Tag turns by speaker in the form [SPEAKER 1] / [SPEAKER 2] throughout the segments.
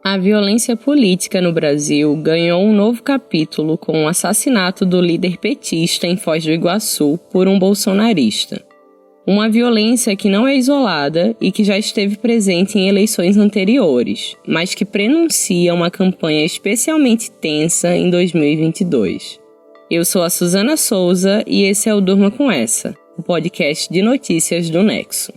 [SPEAKER 1] A violência política no Brasil ganhou um novo capítulo com o assassinato do líder petista em Foz do Iguaçu por um bolsonarista. Uma violência que não é isolada e que já esteve presente em eleições anteriores, mas que prenuncia uma campanha especialmente tensa em 2022. Eu sou a Suzana Souza e esse é o Durma Com Essa, o podcast de notícias do Nexo.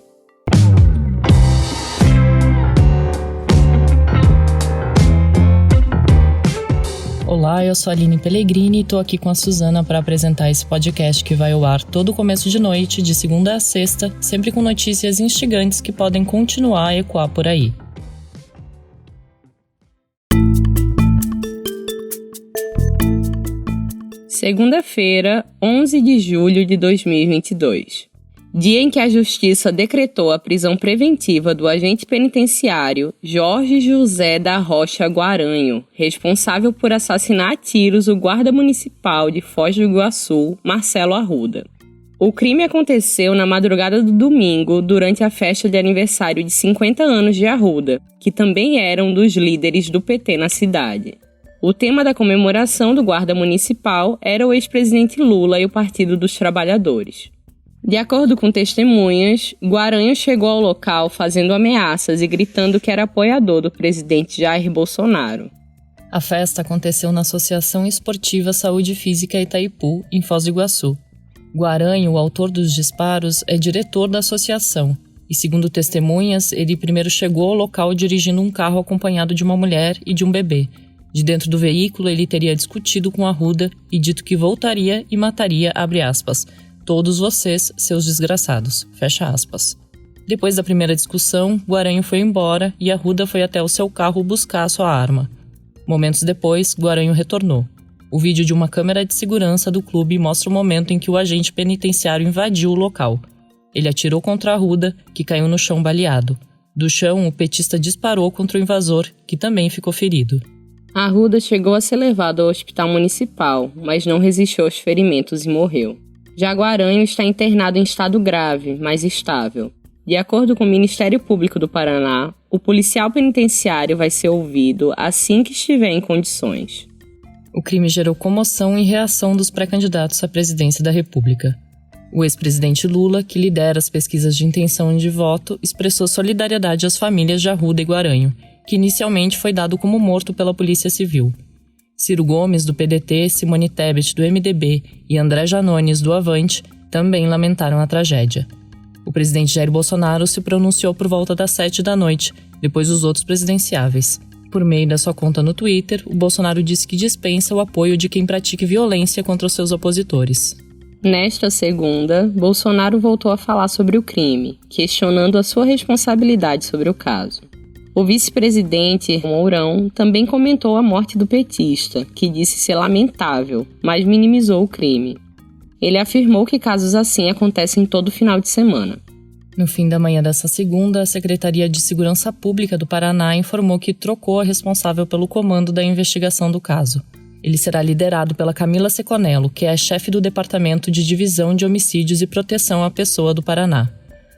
[SPEAKER 2] Olá, eu sou a Aline Pellegrini e estou aqui com a Suzana para apresentar esse podcast que vai ao ar todo começo de noite, de segunda a sexta, sempre com notícias instigantes que podem continuar a ecoar por aí.
[SPEAKER 1] Segunda-feira, 11 de julho de 2022. Dia em que a Justiça decretou a prisão preventiva do agente penitenciário Jorge José da Rocha Guaranho, responsável por assassinar a tiros o guarda municipal de Foz do Iguaçu, Marcelo Arruda. O crime aconteceu na madrugada do domingo, durante a festa de aniversário de 50 anos de Arruda, que também era um dos líderes do PT na cidade. O tema da comemoração do guarda municipal era o ex-presidente Lula e o Partido dos Trabalhadores. De acordo com testemunhas, Guaranho chegou ao local fazendo ameaças e gritando que era apoiador do presidente Jair Bolsonaro.
[SPEAKER 2] A festa aconteceu na Associação Esportiva Saúde Física Itaipu, em Foz do Iguaçu. Guaranho, o autor dos disparos, é diretor da associação e, segundo testemunhas, ele primeiro chegou ao local dirigindo um carro acompanhado de uma mulher e de um bebê. De dentro do veículo, ele teria discutido com Arruda e dito que voltaria e mataria, abre aspas, todos vocês, seus desgraçados, fecha aspas. Depois da primeira discussão, Guaranho foi embora e Arruda foi até o seu carro buscar a sua arma. Momentos depois, Guaranho retornou. O vídeo de uma câmera de segurança do clube mostra o momento em que o agente penitenciário invadiu o local. Ele atirou contra Arruda, que caiu no chão baleado. Do chão, o petista disparou contra o invasor, que também ficou ferido.
[SPEAKER 1] Arruda chegou a ser levado ao hospital municipal, mas não resistiu aos ferimentos e morreu. Já Guaranho está internado em estado grave, mas estável. De acordo com o Ministério Público do Paraná, o policial penitenciário vai ser ouvido assim que estiver em condições.
[SPEAKER 2] O crime gerou comoção e reação dos pré-candidatos à presidência da República. O ex-presidente Lula, que lidera as pesquisas de intenção de voto, expressou solidariedade às famílias de Arruda e Guaranho, que inicialmente foi dado como morto pela Polícia Civil. Ciro Gomes, do PDT, Simone Tebet, do MDB e André Janones, do Avante, também lamentaram a tragédia. O presidente Jair Bolsonaro se pronunciou por volta das 7 da noite, depois dos outros presidenciáveis. Por meio da sua conta no Twitter, o Bolsonaro disse que dispensa o apoio de quem pratique violência contra os seus opositores.
[SPEAKER 1] Nesta segunda, Bolsonaro voltou a falar sobre o crime, questionando a sua responsabilidade sobre o caso. O vice-presidente Mourão também comentou a morte do petista, que disse ser lamentável, mas minimizou o crime. Ele afirmou que casos assim acontecem todo final de semana.
[SPEAKER 2] No fim da manhã dessa segunda, a Secretaria de Segurança Pública do Paraná informou que trocou a responsável pelo comando da investigação do caso. Ele será liderado pela Camila Seconello, que é a chefe do Departamento de Divisão de Homicídios e Proteção à Pessoa do Paraná.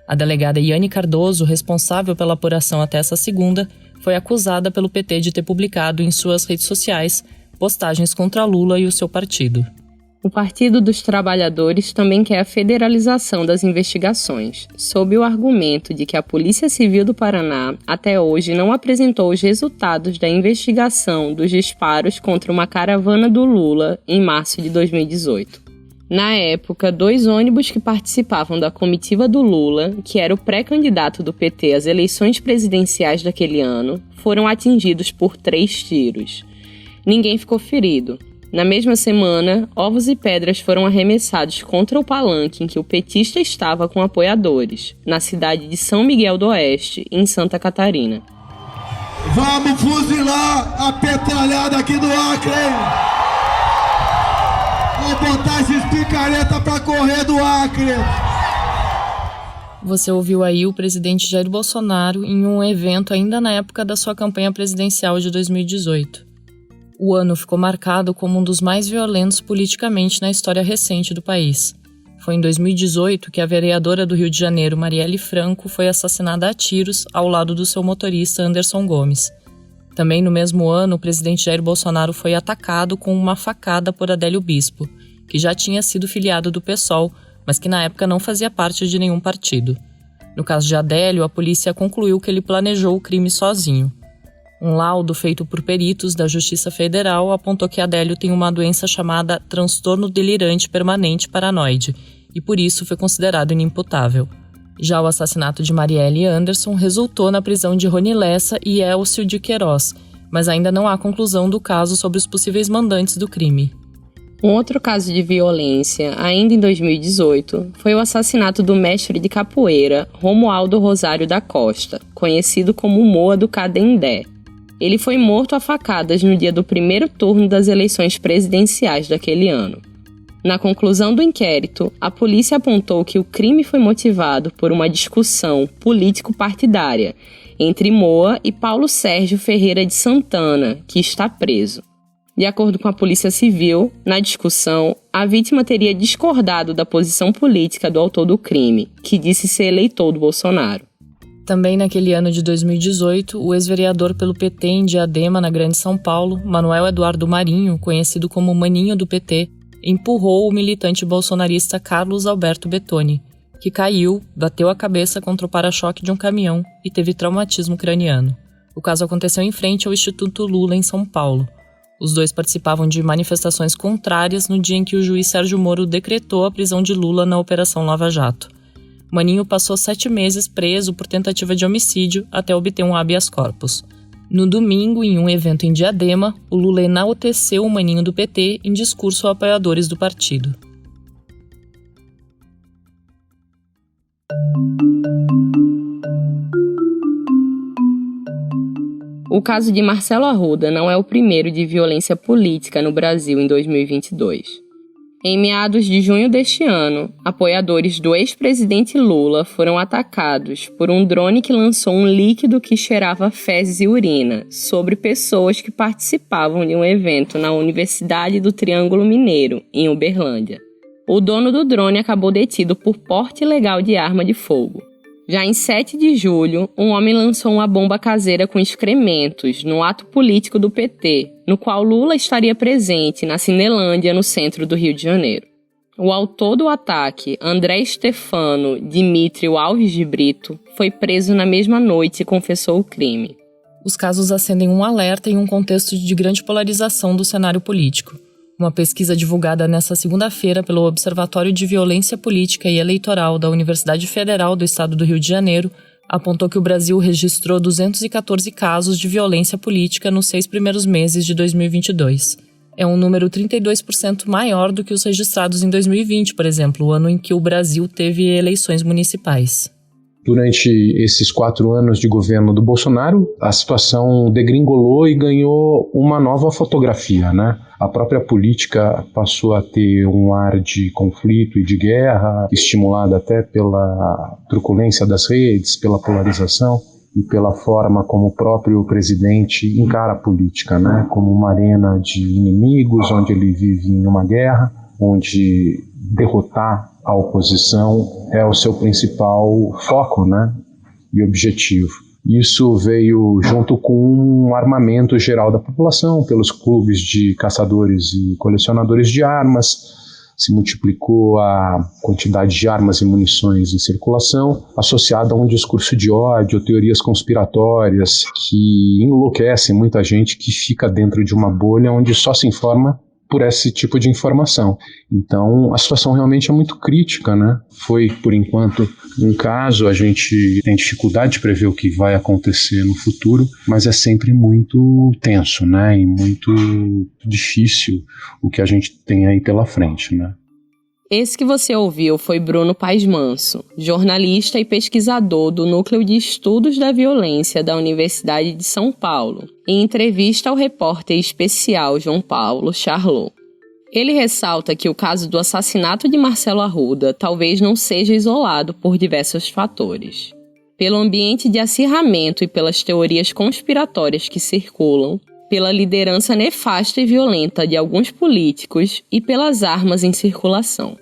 [SPEAKER 2] A delegada Yane Cardoso, responsável pela apuração até essa segunda, foi acusada pelo PT de ter publicado em suas redes sociais postagens contra Lula e o seu partido.
[SPEAKER 1] O Partido dos Trabalhadores também quer a federalização das investigações, sob o argumento de que a Polícia Civil do Paraná até hoje não apresentou os resultados da investigação dos disparos contra uma caravana do Lula em março de 2018. Na época, 2 ônibus que participavam da comitiva do Lula, que era o pré-candidato do PT às eleições presidenciais daquele ano, foram atingidos por 3 tiros. Ninguém ficou ferido. Na mesma semana, ovos e pedras foram arremessados contra o palanque em que o petista estava com apoiadores, na cidade de São Miguel do Oeste, em Santa Catarina.
[SPEAKER 3] Vamos fuzilar a petralhada aqui do Acre! Vou botar esses picareta pra correr do Acre.
[SPEAKER 2] Você ouviu aí o presidente Jair Bolsonaro em um evento ainda na época da sua campanha presidencial de 2018. O ano ficou marcado como um dos mais violentos politicamente na história recente do país. Foi em 2018 que a vereadora do Rio de Janeiro, Marielle Franco, foi assassinada a tiros ao lado do seu motorista Anderson Gomes. Também no mesmo ano, o presidente Jair Bolsonaro foi atacado com uma facada por Adélio Bispo, que já tinha sido filiado do PSOL, mas que na época não fazia parte de nenhum partido. No caso de Adélio, a polícia concluiu que ele planejou o crime sozinho. Um laudo feito por peritos da Justiça Federal apontou que Adélio tem uma doença chamada transtorno delirante permanente paranoide e por isso foi considerado inimputável. Já o assassinato de Marielle Anderson resultou na prisão de Rony Lessa e Elcio de Queiroz, mas ainda não há conclusão do caso sobre os possíveis mandantes do crime.
[SPEAKER 1] Um outro caso de violência, ainda em 2018, foi o assassinato do mestre de capoeira Romualdo Rosário da Costa, conhecido como Moa do Cadendé. Ele foi morto a facadas no dia do primeiro turno das eleições presidenciais daquele ano. Na conclusão do inquérito, a polícia apontou que o crime foi motivado por uma discussão político-partidária entre Moa e Paulo Sérgio Ferreira de Santana, que está preso. De acordo com a Polícia Civil, na discussão, a vítima teria discordado da posição política do autor do crime, que disse ser eleitor do Bolsonaro.
[SPEAKER 2] Também naquele ano de 2018, o ex-vereador pelo PT em Diadema, na Grande São Paulo, Manuel Eduardo Marinho, conhecido como Maninho do PT, empurrou o militante bolsonarista Carlos Alberto Bettoni, que caiu, bateu a cabeça contra o para-choque de um caminhão e teve traumatismo craniano. O caso aconteceu em frente ao Instituto Lula, em São Paulo. Os dois participavam de manifestações contrárias no dia em que o juiz Sérgio Moro decretou a prisão de Lula na Operação Lava Jato. Maninho passou 7 meses preso por tentativa de homicídio até obter um habeas corpus. No domingo, em um evento em Diadema, o Lula enalteceu o Maninho do PT em discurso a apoiadores do partido.
[SPEAKER 1] O caso de Marcelo Arruda não é o primeiro de violência política no Brasil em 2022. Em meados de junho deste ano, apoiadores do ex-presidente Lula foram atacados por um drone que lançou um líquido que cheirava fezes e urina sobre pessoas que participavam de um evento na Universidade do Triângulo Mineiro, em Uberlândia. O dono do drone acabou detido por porte ilegal de arma de fogo. Já em 7 de julho, um homem lançou uma bomba caseira com excrementos no ato político do PT, no qual Lula estaria presente na Cinelândia, no centro do Rio de Janeiro. O autor do ataque, André Stefano Dimítrio Alves de Brito, foi preso na mesma noite e confessou o crime.
[SPEAKER 2] Os casos acendem um alerta em um contexto de grande polarização do cenário político. Uma pesquisa divulgada nesta segunda-feira pelo Observatório de Violência Política e Eleitoral da Universidade Federal do Estado do Rio de Janeiro apontou que o Brasil registrou 214 casos de violência política nos 6 primeiros meses de 2022. É um número 32% maior do que os registrados em 2020, por exemplo, o ano em que o Brasil teve eleições municipais.
[SPEAKER 4] Durante esses 4 anos de governo do Bolsonaro, a situação degringolou e ganhou uma nova fotografia, né? A própria política passou a ter um ar de conflito e de guerra, estimulada até pela truculência das redes, pela polarização e pela forma como o próprio presidente encara a política, né? Como uma arena de inimigos, onde ele vive em uma guerra, onde derrotar a oposição é o seu principal foco, né, e objetivo. Isso veio junto com um armamento geral da população, pelos clubes de caçadores e colecionadores de armas, se multiplicou a quantidade de armas e munições em circulação, associada a um discurso de ódio, teorias conspiratórias que enlouquecem muita gente que fica dentro de uma bolha onde só se informa por esse tipo de informação. Então, a situação realmente é muito crítica, né? Foi, por enquanto, um caso, a gente tem dificuldade de prever o que vai acontecer no futuro, mas é sempre muito tenso, né? E muito difícil o que a gente tem aí pela frente, né?
[SPEAKER 1] Esse que você ouviu foi Bruno Paes Manso, jornalista e pesquisador do Núcleo de Estudos da Violência da Universidade de São Paulo, em entrevista ao repórter especial João Paulo Charlot. Ele ressalta que o caso do assassinato de Marcelo Arruda talvez não seja isolado por diversos fatores. Pelo ambiente de acirramento e pelas teorias conspiratórias que circulam, pela liderança nefasta e violenta de alguns políticos e pelas armas em circulação.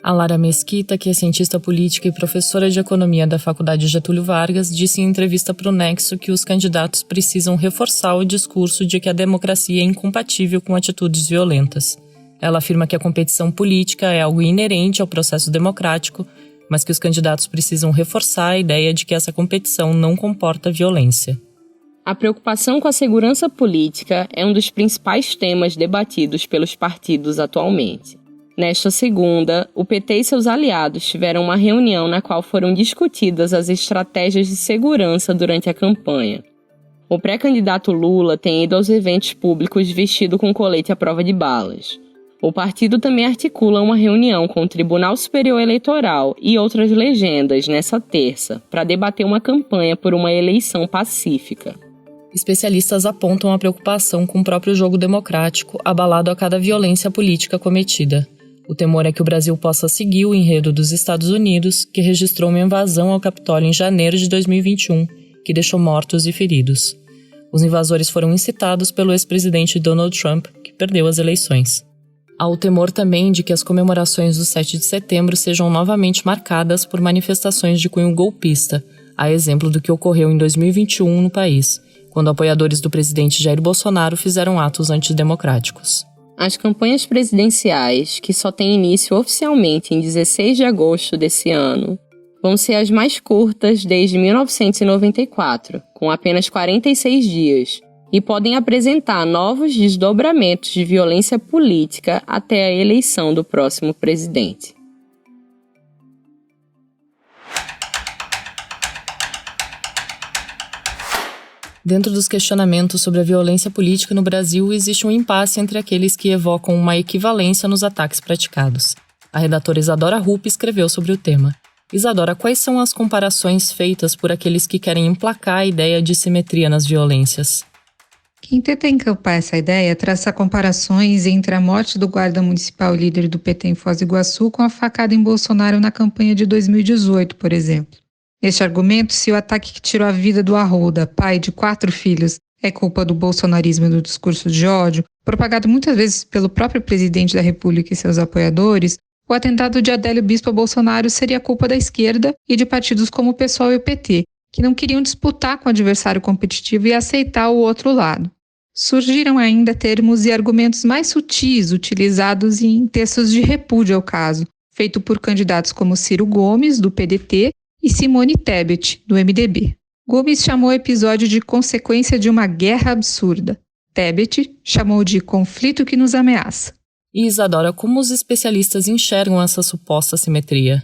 [SPEAKER 2] A Lara Mesquita, que é cientista política e professora de economia da Faculdade Getúlio Vargas, disse em entrevista para o Nexo que os candidatos precisam reforçar o discurso de que a democracia é incompatível com atitudes violentas. Ela afirma que a competição política é algo inerente ao processo democrático, mas que os candidatos precisam reforçar a ideia de que essa competição não comporta violência.
[SPEAKER 1] A preocupação com a segurança política é um dos principais temas debatidos pelos partidos atualmente. Nesta segunda, o PT e seus aliados tiveram uma reunião na qual foram discutidas as estratégias de segurança durante a campanha. O pré-candidato Lula tem ido aos eventos públicos vestido com colete à prova de balas. O partido também articula uma reunião com o Tribunal Superior Eleitoral e outras legendas nessa terça para debater uma campanha por uma eleição pacífica.
[SPEAKER 2] Especialistas apontam a preocupação com o próprio jogo democrático abalado a cada violência política cometida. O temor é que o Brasil possa seguir o enredo dos Estados Unidos, que registrou uma invasão ao Capitólio em janeiro de 2021, que deixou mortos e feridos. Os invasores foram incitados pelo ex-presidente Donald Trump, que perdeu as eleições. Há o temor também de que as comemorações do 7 de setembro sejam novamente marcadas por manifestações de cunho golpista, a exemplo do que ocorreu em 2021 no país, quando apoiadores do presidente Jair Bolsonaro fizeram atos antidemocráticos.
[SPEAKER 1] As campanhas presidenciais, que só têm início oficialmente em 16 de agosto desse ano, vão ser as mais curtas desde 1994, com apenas 46 dias, e podem apresentar novos desdobramentos de violência política até a eleição do próximo presidente.
[SPEAKER 2] Dentro dos questionamentos sobre a violência política no Brasil, existe um impasse entre aqueles que evocam uma equivalência nos ataques praticados. A redatora Isadora Rupp escreveu sobre o tema. Isadora, quais são as comparações feitas por aqueles que querem emplacar a ideia de simetria nas violências?
[SPEAKER 5] Quem tenta encampar essa ideia traça comparações entre a morte do guarda municipal líder do PT em Foz do Iguaçu com a facada em Bolsonaro na campanha de 2018, por exemplo. Neste argumento, se o ataque que tirou a vida do Arruda, pai de 4 filhos, é culpa do bolsonarismo e do discurso de ódio, propagado muitas vezes pelo próprio presidente da República e seus apoiadores, o atentado de Adélio Bispo a Bolsonaro seria culpa da esquerda e de partidos como o PSOL e o PT, que não queriam disputar com o adversário competitivo e aceitar o outro lado. Surgiram ainda termos e argumentos mais sutis utilizados em textos de repúdio ao caso, feito por candidatos como Ciro Gomes, do PDT, e Simone Tebet, do MDB. Gomes chamou o episódio de consequência de uma guerra absurda. Tebet chamou de conflito que nos ameaça.
[SPEAKER 2] E Isadora, como os especialistas enxergam essa suposta simetria?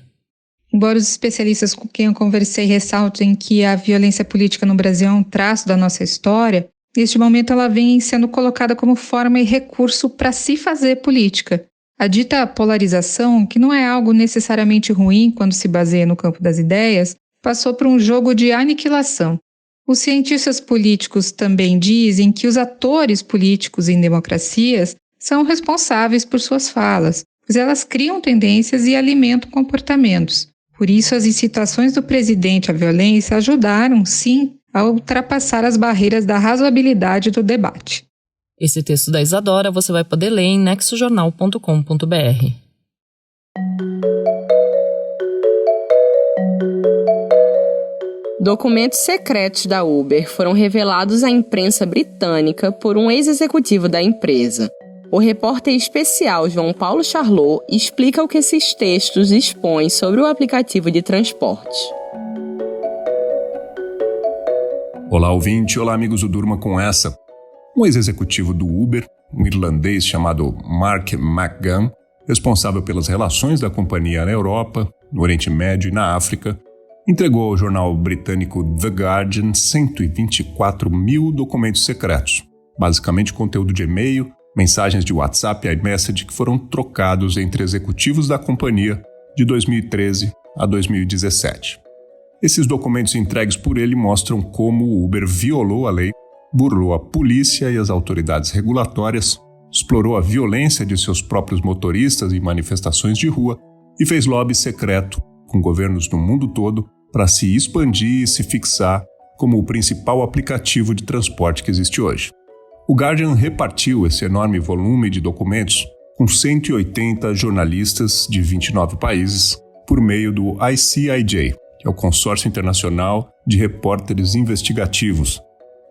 [SPEAKER 5] Embora os especialistas com quem eu conversei ressaltem que a violência política no Brasil é um traço da nossa história, neste momento ela vem sendo colocada como forma e recurso para se fazer política. A dita polarização, que não é algo necessariamente ruim quando se baseia no campo das ideias, passou por um jogo de aniquilação. Os cientistas políticos também dizem que os atores políticos em democracias são responsáveis por suas falas, pois elas criam tendências e alimentam comportamentos. Por isso, as incitações do presidente à violência ajudaram, sim, a ultrapassar as barreiras da razoabilidade do debate.
[SPEAKER 2] Esse texto da Isadora você vai poder ler em nexojornal.com.br.
[SPEAKER 1] Documentos secretos da Uber foram revelados à imprensa britânica por um ex-executivo da empresa. O repórter especial João Paulo Charlot explica o que esses textos expõem sobre o aplicativo de transporte.
[SPEAKER 6] Olá, ouvinte. Olá, amigos do Durma com Essa. Um ex-executivo do Uber, um irlandês chamado Mark McGann, responsável pelas relações da companhia na Europa, no Oriente Médio e na África, entregou ao jornal britânico The Guardian 124 mil documentos secretos, basicamente conteúdo de e-mail, mensagens de WhatsApp e iMessage que foram trocados entre executivos da companhia de 2013 a 2017. Esses documentos entregues por ele mostram como o Uber violou a lei, burlou a polícia e as autoridades regulatórias, explorou a violência de seus próprios motoristas em manifestações de rua e fez lobby secreto com governos no mundo todo para se expandir e se fixar como o principal aplicativo de transporte que existe hoje. O Guardian repartiu esse enorme volume de documentos com 180 jornalistas de 29 países, por meio do ICIJ, que é o Consórcio Internacional de Repórteres Investigativos.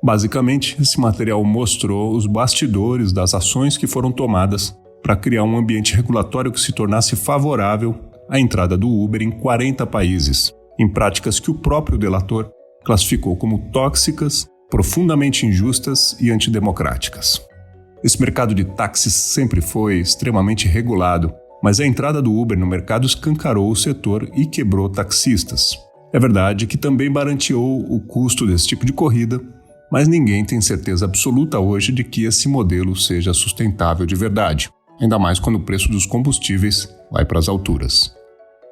[SPEAKER 6] Basicamente, esse material mostrou os bastidores das ações que foram tomadas para criar um ambiente regulatório que se tornasse favorável à entrada do Uber em 40 países, em práticas que o próprio delator classificou como tóxicas, profundamente injustas e antidemocráticas. Esse mercado de táxis sempre foi extremamente regulado, mas a entrada do Uber no mercado escancarou o setor e quebrou taxistas. É verdade que também barateou o custo desse tipo de corrida, mas ninguém tem certeza absoluta hoje de que esse modelo seja sustentável de verdade, ainda mais quando o preço dos combustíveis vai para as alturas.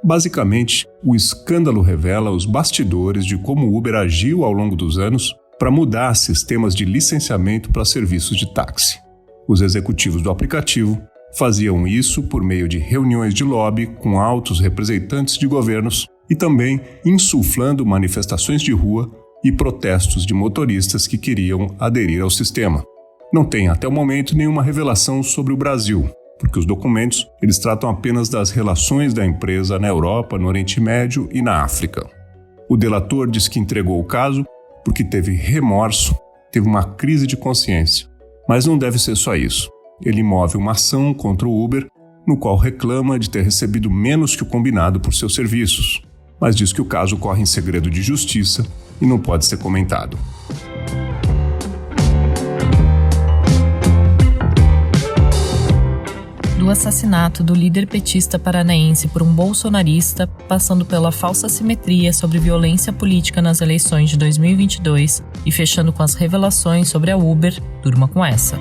[SPEAKER 6] Basicamente, o escândalo revela os bastidores de como o Uber agiu ao longo dos anos para mudar sistemas de licenciamento para serviços de táxi. Os executivos do aplicativo faziam isso por meio de reuniões de lobby com altos representantes de governos e também insuflando manifestações de rua e protestos de motoristas que queriam aderir ao sistema. Não tem até o momento nenhuma revelação sobre o Brasil, porque os documentos eles tratam apenas das relações da empresa na Europa, no Oriente Médio e na África. O delator diz que entregou o caso porque teve remorso, teve uma crise de consciência. Mas não deve ser só isso. Ele move uma ação contra o Uber, no qual reclama de ter recebido menos que o combinado por seus serviços, mas diz que o caso corre em segredo de justiça e não pode ser comentado.
[SPEAKER 2] Do assassinato do líder petista paranaense por um bolsonarista, passando pela falsa simetria sobre violência política nas eleições de 2022 e fechando com as revelações sobre a Uber, durma com essa.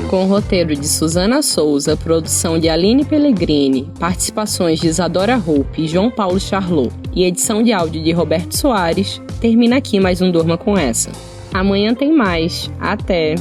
[SPEAKER 1] Com o roteiro de Suzana Souza, produção de Aline Pellegrini, participações de Isadora Rupp e João Paulo Charlot e edição de áudio de Roberto Soares, termina aqui mais um Durma com Essa. Amanhã tem mais. Até!